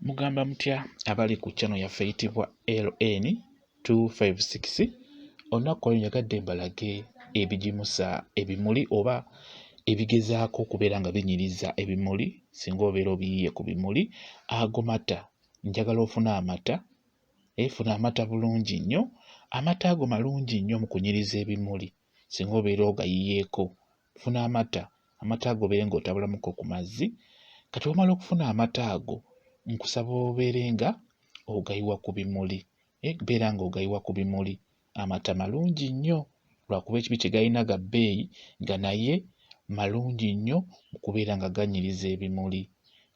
Mugamba mutya abali ku channel yaffe eyitibwa LN 256. Olunaku olwo njagadde mbalage ebigimusa ebimuli oba ebigezaako okubeera nga binyiriza ebimuli singa obeera obiyiye ku bimuli. Ago mata, njagala ofune amata. Funa amata bulungi nnyo. Amata ago malungi nnyo mu kunyiriza ebimuli singa obeera ogayiyeeko. Funa amata ago obeere ng'otabulamuko ku mazzi. Kati wamala okufuna amata ago, nkusaba obeere nga ogayiwa ku bimuli. Beera ng'ogayiwa ku bimuli. Amata malungi nnyo lwakuba ekibi kye galina ga bbeeyi nga naye malungi nnyo mu kubeera nga ganyiriza ebimuli.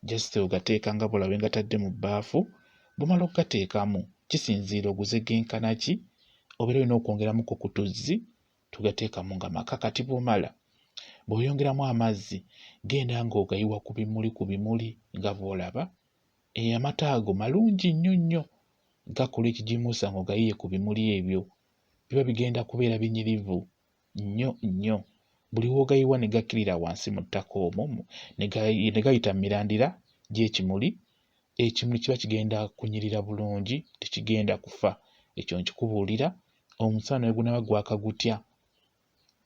Just ogateeka nga bw'olaba ngatadde mu bbaafu. Bw'omala okugateekamu kisinziira oguze genkana ki, obeera olina okwongeramuko ku tuzzi tugateekamu nga maka. Kati bw'omala bw'oyongeramu amazzi genda ng'ogayiwa ku bimuli nga bw'olaba. Amata ago malungi nnyo nnyo, gakola ekigimusa ng'ogayiye ku bimuli ebyo. Biba bigenda kubeera binyirivu nnyo nnyo. Buli w'ogayiwa ne gakkirira wansi mu ttaka omwo ne gayita mu mirandira gy'ekimuli, ekimuli kiba kigenda kunyirira bulungi, tekigenda kufa. Ekyo nkikubuulira omusana ne gunaaba gwaka gutya,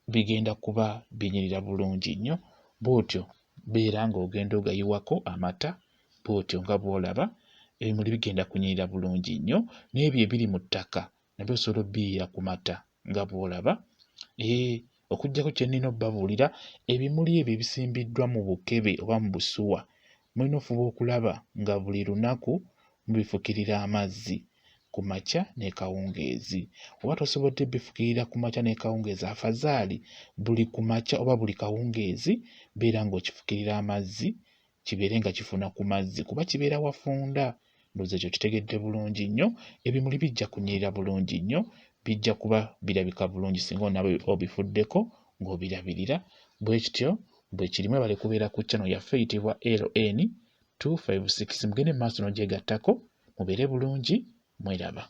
bigenda kuba binyirira bulungi nnyo. Bw'otyo beera ng'ogenda ogayiwako amata, bw'otyo nga bw'olaba ebimuli bigenda kunyirira bulungi nnyo. N'ebyo ebiri mu ttaka nabyo osobola obbiyira ku mata nga bw'olaba. Okuggyako kye nnina obbabuulira, ebimuli ebyo ebisimbiddwa mu bukebe oba mu busuwa mulina ofuba okulaba nga buli lunaku mubifukirira amazzi ku makya ne kawungeezi. Oba tosobodde bifukirira ku makya ne kawungeezi, afazaali buli ku makya oba buli kawungeezi beera ng'okifukirira amazzi kibeere nga kifuna ku mazzi kuba kibeera wafunda. Ndowooza ekyo kitegedde bulungi nnyo. Ebimuli bijja kunyirira bulungi nnyo, bijja kuba birabika bulungi singa onaaba obifuddeko ng'obirabirira. Bwe kityo bwe kiri. Mwebale kubeera ku channel yaffe eyitibwa LN 256. Mugende mu maaso n'ogyegattako, mubeere bulungi, mweraba.